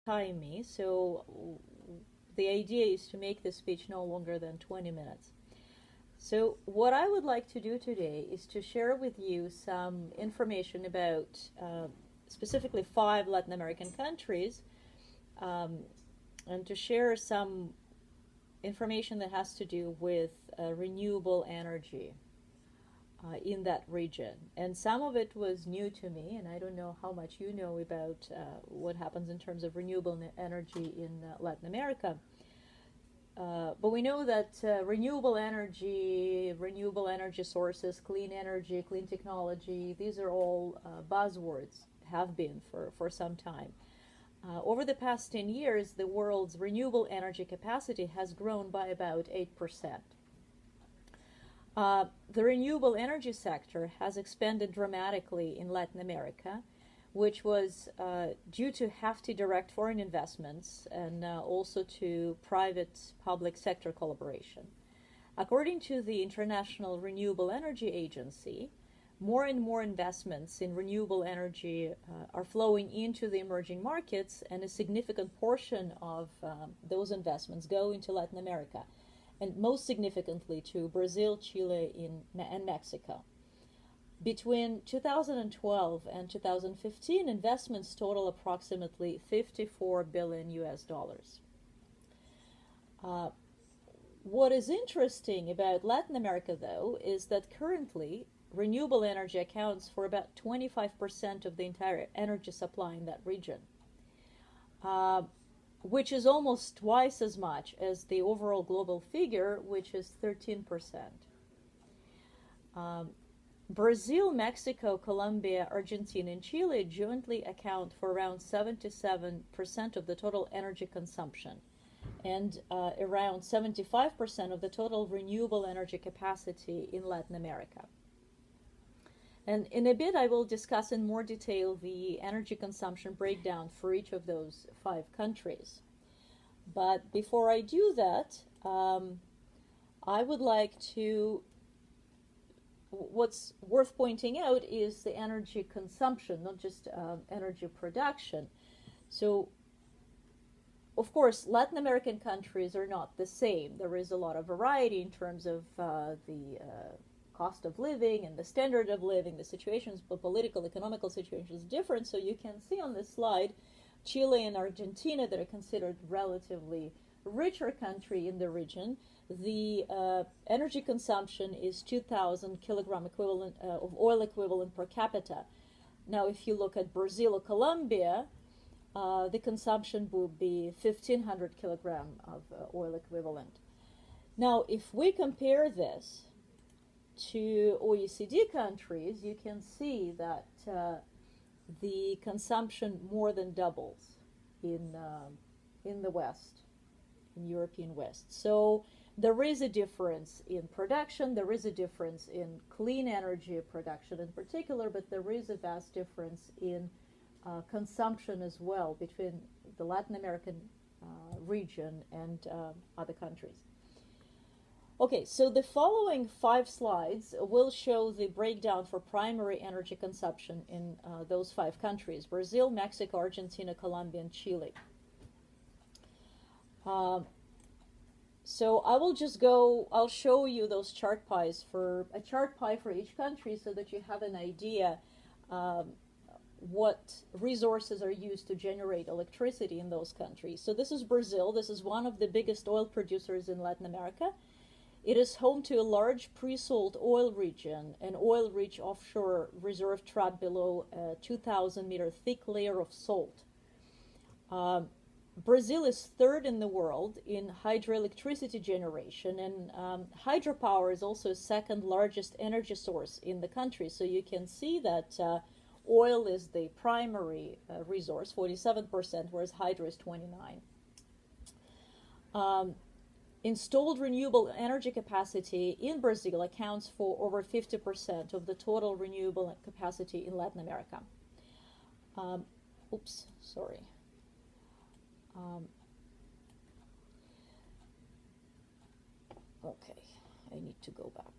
time me, so the idea is to make this speech no longer than 20 minutes. So what I would like to do today is to share with you some information about specifically 5 Latin American countries, and to share some information that has to do with renewable energy in that region. And some of it was new to me, and I don't know how much you know about what happens in terms of renewable energy in Latin America. But we know that renewable energy sources, clean energy, clean technology, these are all buzzwords, have been for some time. Over the past 10 years, the world's renewable energy capacity has grown by about 8%. The renewable energy sector has expanded dramatically in Latin America, which was due to hefty direct foreign investments and also to private-public sector collaboration. According to the International Renewable Energy Agency, more and more investments in renewable energy are flowing into the emerging markets, and a significant portion of those investments go into Latin America, and most significantly to Brazil, Chile, and Mexico. Between 2012 and 2015, investments total approximately $54 billion US. What is interesting about Latin America, though, is that currently renewable energy accounts for about 25% of the entire energy supply in that region, which is almost twice as much as the overall global figure, which is 13%. Brazil, Mexico, Colombia, Argentina, and Chile jointly account for around 77% of the total energy consumption and around 75% of the total renewable energy capacity in Latin America. And in a bit, I will discuss in more detail the energy consumption breakdown for each of those 5 countries. But before I do that, I would like to, what's worth pointing out is the energy consumption, not just energy production. So, of course, Latin American countries are not the same. There is a lot of variety in terms of the cost of living and the standard of living, the situations, the political, economical situations different. So you can see on this slide Chile and Argentina, that are considered relatively richer country in the region. The energy consumption is 2,000 kilogram equivalent of oil equivalent per capita. Now, if you look at Brazil or Colombia, the consumption would be 1,500 kilogram of oil equivalent. Now, if we compare this to OECD countries, you can see that the consumption more than doubles in the West, in European West. So there is a difference in production, there is a difference in clean energy production in particular, but there is a vast difference in consumption as well between the Latin American region and other countries. Okay, so the following 5 slides will show the breakdown for primary energy consumption in those 5 countries: Brazil, Mexico, Argentina, Colombia, and Chile. So I will just I'll show you those chart pies for a chart pie for each country so that you have an idea what resources are used to generate electricity in those countries. So this is Brazil. This is one of the biggest oil producers in Latin America. It is home to a large pre-salt oil region, an oil-rich offshore reserve trapped below a 2,000-meter thick layer of salt. Brazil is 3rd in the world in hydroelectricity generation, and hydropower is also 2nd largest energy source in the country. So you can see that oil is the primary resource, 47%, whereas hydro is 29%. Installed renewable energy capacity in Brazil accounts for over 50% of the total renewable capacity in Latin America. Okay, I need to go back.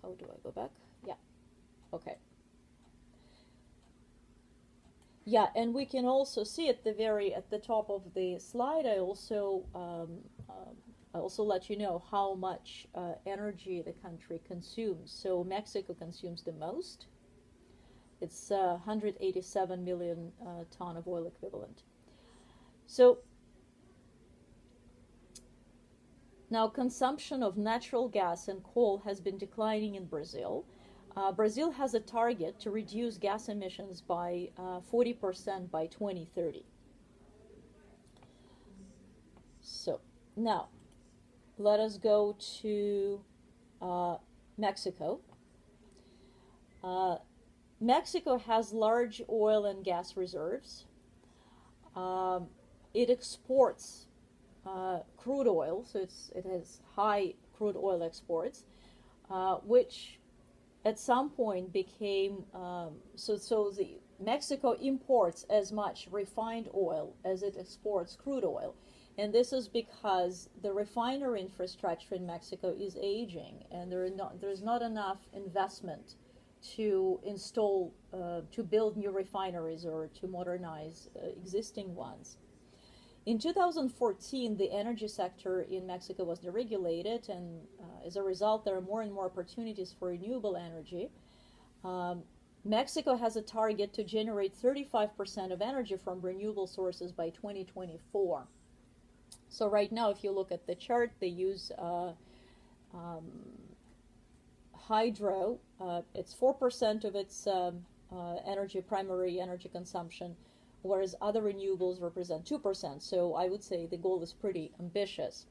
How do I go back? Yeah, okay. Yeah, and we can also see at the top of the slide. I also let you know how much energy the country consumes. So Mexico consumes the most. It's 187 million ton of oil equivalent. So now consumption of natural gas and coal has been declining in Brazil. Brazil has a target to reduce gas emissions by 40% by 2030. So now let us go to Mexico. Mexico has large oil and gas reserves. It exports crude oil, so it has high crude oil exports, which at some point became so the Mexico imports as much refined oil as it exports crude oil, and this is because the refinery infrastructure in Mexico is aging, and there's not enough investment to install to build new refineries or to modernize existing ones. In 2014, the energy sector in Mexico was deregulated, and as a result, there are more and more opportunities for renewable energy. Mexico has a target to generate 35% of energy from renewable sources by 2024. So right now, if you look at the chart, they use hydro. It's 4% of its primary energy consumption, whereas other renewables represent 2%. So I would say the goal is pretty ambitious.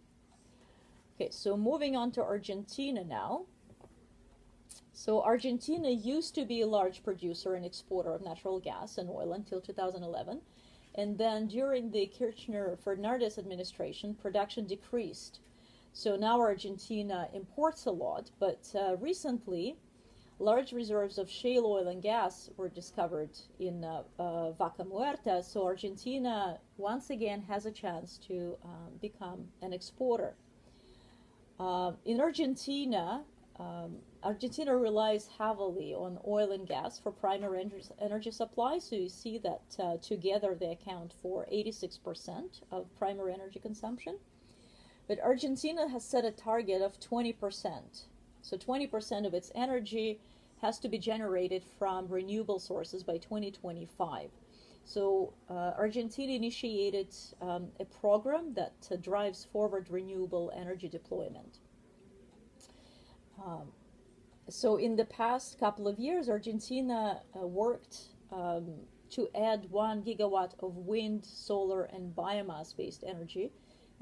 Okay, so moving on to Argentina now. So Argentina used to be a large producer and exporter of natural gas and oil until 2011. And then during the Kirchner-Fernandez administration, production decreased. So now Argentina imports a lot, but recently large reserves of shale oil and gas were discovered in Vaca Muerta, so Argentina once again has a chance to become an exporter. In Argentina, Argentina relies heavily on oil and gas for primary energy supply, so you see that together they account for 86% of primary energy consumption. But Argentina has set a target of 20%. So 20% of its energy has to be generated from renewable sources by 2025. So Argentina initiated a program that drives forward renewable energy deployment. So in the past couple of years, Argentina worked to add 1 gigawatt of wind, solar, and biomass-based energy,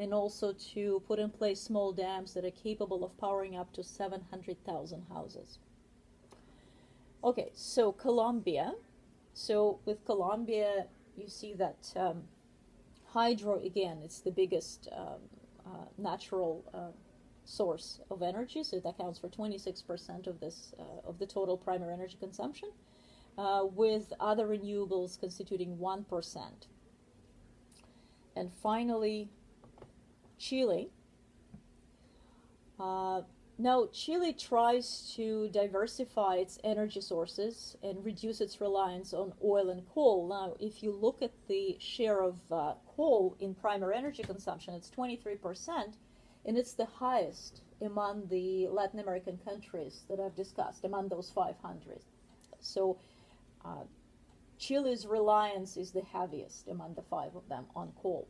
and also to put in place small dams that are capable of powering up to 700,000 houses. Okay, so Colombia. So with Colombia, you see that hydro, again, it's the biggest natural source of energy, so it accounts for 26% of the total primary energy consumption, with other renewables constituting 1%. And finally, Chile. Now, Chile tries to diversify its energy sources and reduce its reliance on oil and coal. Now, if you look at the share of coal in primary energy consumption, it's 23%, and it's the highest among the Latin American countries that I've discussed, among those 500. So Chile's reliance is the heaviest among the 5 of them on coal.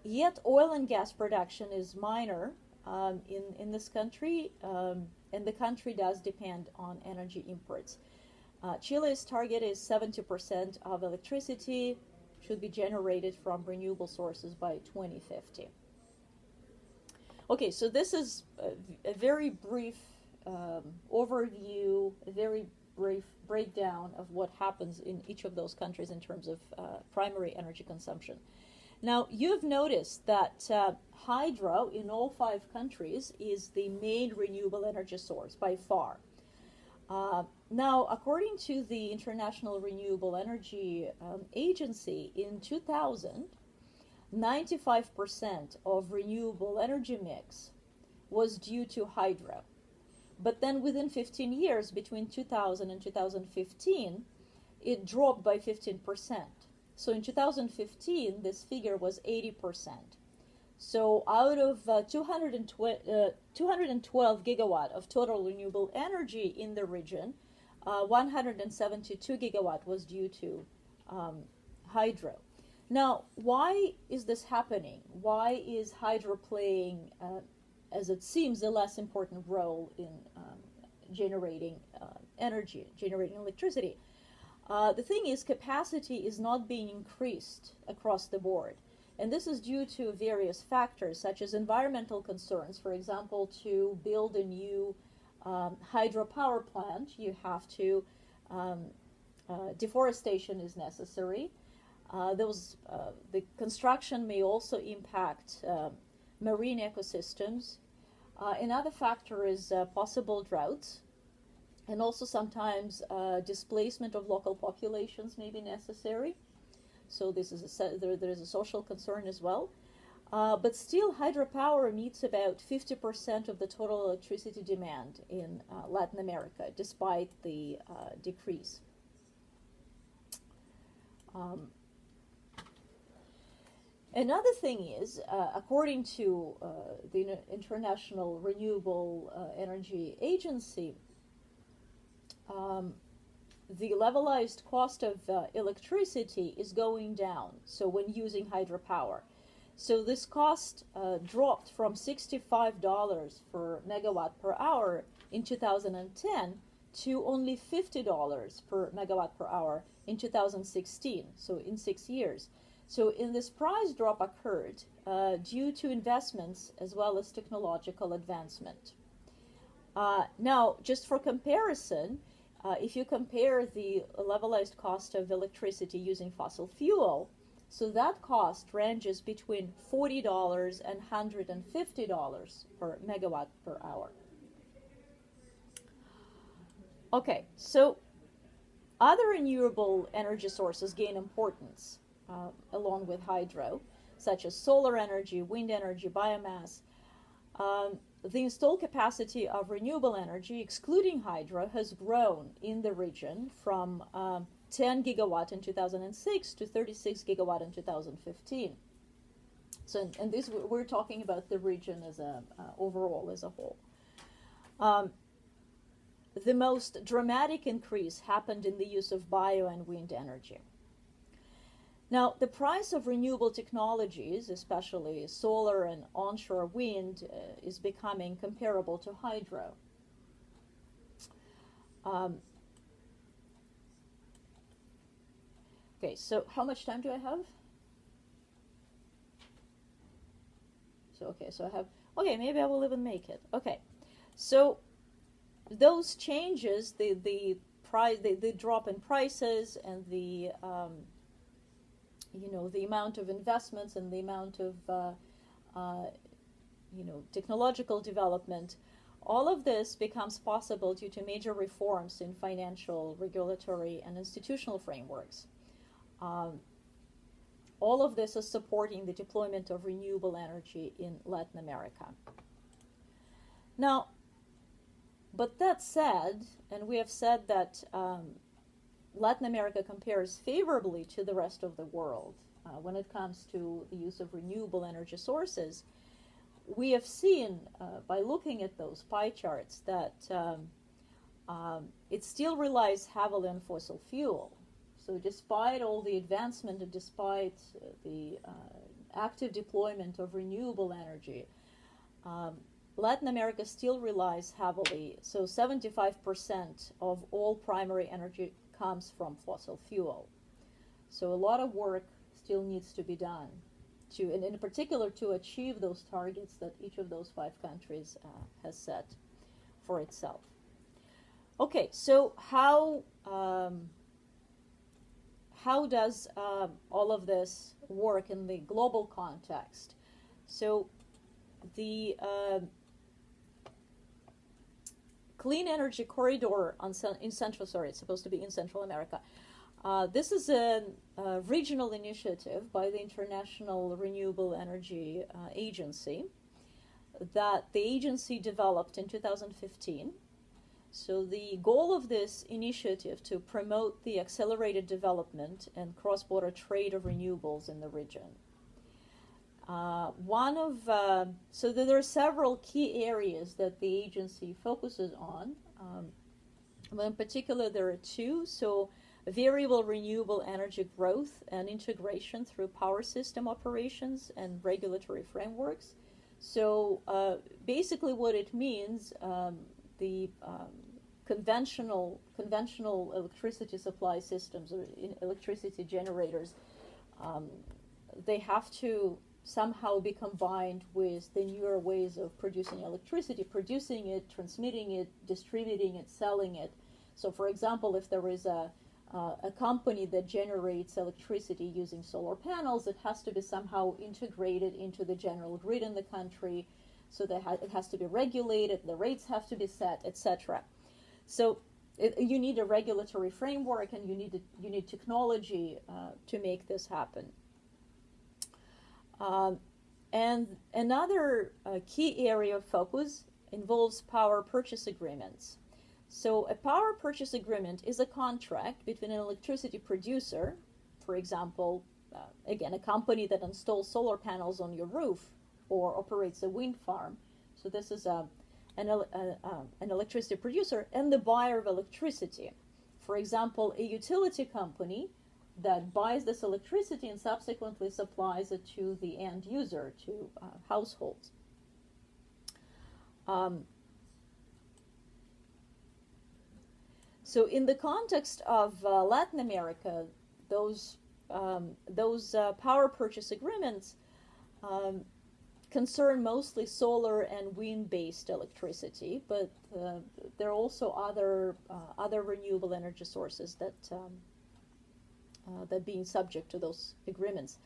Yet oil and gas production is minor in this country, and the country does depend on energy imports. Chile's target is 70% of electricity should be generated from renewable sources by 2050. Okay, so this is a very brief overview, a very brief breakdown of what happens in each of those countries in terms of primary energy consumption. Now, you've noticed that hydro in all 5 countries is the main renewable energy source by far. Now, according to the International Renewable Energy Agency, in 2000, 95% of renewable energy mix was due to hydro. But then within 15 years, between 2000 and 2015, it dropped by 15%. So in 2015, this figure was 80%. So out of 212 gigawatt of total renewable energy in the region, 172 gigawatt was due to hydro. Now, why is this happening? Why is hydro playing, as it seems, a less important role in generating energy, generating electricity? The thing is, capacity is not being increased across the board. And this is due to various factors, such as environmental concerns. For example, to build a new hydropower plant, you have to, deforestation is necessary. The construction may also impact marine ecosystems. Another factor is possible droughts. And also sometimes displacement of local populations may be necessary. So this is there is a social concern as well. But still, hydropower meets about 50% of the total electricity demand in Latin America, despite the decrease. Another thing is, according to the International Renewable Energy Agency, the levelized cost of electricity is going down, so when using hydropower. So this cost dropped from $65 per megawatt per hour in 2010 to only $50 per megawatt per hour in 2016, so in 6 years. So in this price drop occurred due to investments as well as technological advancement. Now, just for comparison, if you compare the levelized cost of electricity using fossil fuel, so that cost ranges between $40 and $150 per megawatt per hour. Okay, so other renewable energy sources gain importance along with hydro, such as solar energy, wind energy, biomass. The installed capacity of renewable energy, excluding hydro, has grown in the region from 10 gigawatt in 2006 to 36 gigawatt in 2015. So, and this we're talking about the region as a overall as a whole. The most dramatic increase happened in the use of bio and wind energy. Now, the price of renewable technologies, especially solar and onshore wind, is becoming comparable to hydro. Okay, so how much time do I have? So I have, maybe I will even make it. Okay, so those changes, the price, the drop in prices and the the amount of investments and the amount of technological development, all of this becomes possible due to major reforms in financial, regulatory, and institutional frameworks. All of this is supporting the deployment of renewable energy in Latin America. Now, but that said, and we have said that Latin America compares favorably to the rest of the world when it comes to the use of renewable energy sources, we have seen by looking at those pie charts that it still relies heavily on fossil fuel. So despite all the advancement and despite the active deployment of renewable energy, Latin America still relies heavily. So 75% of all primary energy comes from fossil fuel. So a lot of work still needs to be done and in particular to achieve those targets that each of those 5 countries has set for itself. Okay, so how does all of this work in the global context? So the Clean Energy Corridor it's supposed to be in Central America. This is a regional initiative by the International Renewable Energy Agency that the agency developed in 2015. So the goal of this initiative to promote the accelerated development and cross-border trade of renewables in the region. So there are several key areas that the agency focuses on. But in particular, there are two. So variable renewable energy growth and integration through power system operations and regulatory frameworks. So basically what it means, the conventional electricity supply systems or electricity generators, they have to somehow be combined with the newer ways of producing electricity, producing it, transmitting it, distributing it, selling it. So for example, if there is a company that generates electricity using solar panels, it has to be somehow integrated into the general grid in the country, so that it has to be regulated, the rates have to be set, etc. So you need a regulatory framework, and you need technology to make this happen. And another key area of focus involves power purchase agreements. So a power purchase agreement is a contract between an electricity producer, for example, again, a company that installs solar panels on your roof or operates a wind farm. So this is an electricity producer, and the buyer of electricity. For example, a utility company that buys this electricity and subsequently supplies it to the end user, to households. So in the context of Latin America, those power purchase agreements concern mostly solar and wind-based electricity, but there are also other renewable energy sources that being subject to those agreements.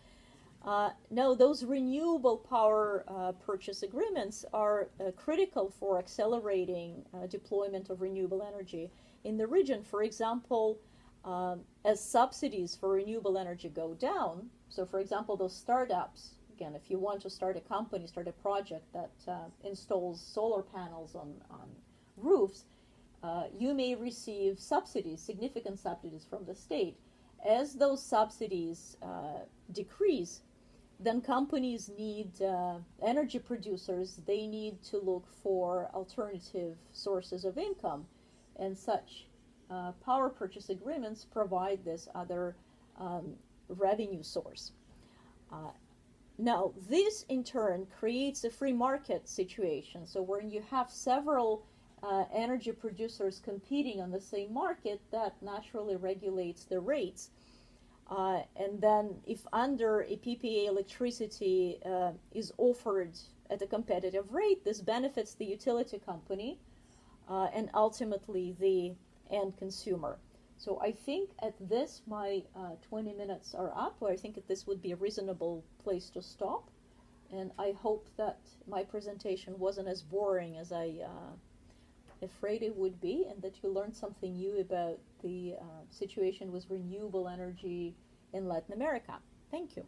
Now, those renewable power purchase agreements are critical for accelerating deployment of renewable energy in the region. For example, as subsidies for renewable energy go down, so for example, those startups, again, if you want to start a company, start a project that installs solar panels on roofs, you may receive subsidies, significant subsidies from the state. As those subsidies decrease, then companies need, energy producers, they need to look for alternative sources of income, and such power purchase agreements provide this other revenue source. Now, this in turn creates a free market situation. So when you have several energy producers competing on the same market, that naturally regulates the rates. And then if under a PPA electricity is offered at a competitive rate, this benefits the utility company and ultimately the end consumer. So I think at this, my 20 minutes are up, or I think that this would be a reasonable place to stop. And I hope that my presentation wasn't as boring as I afraid it would be, and that you learned something new about the situation with renewable energy in Latin America. Thank you.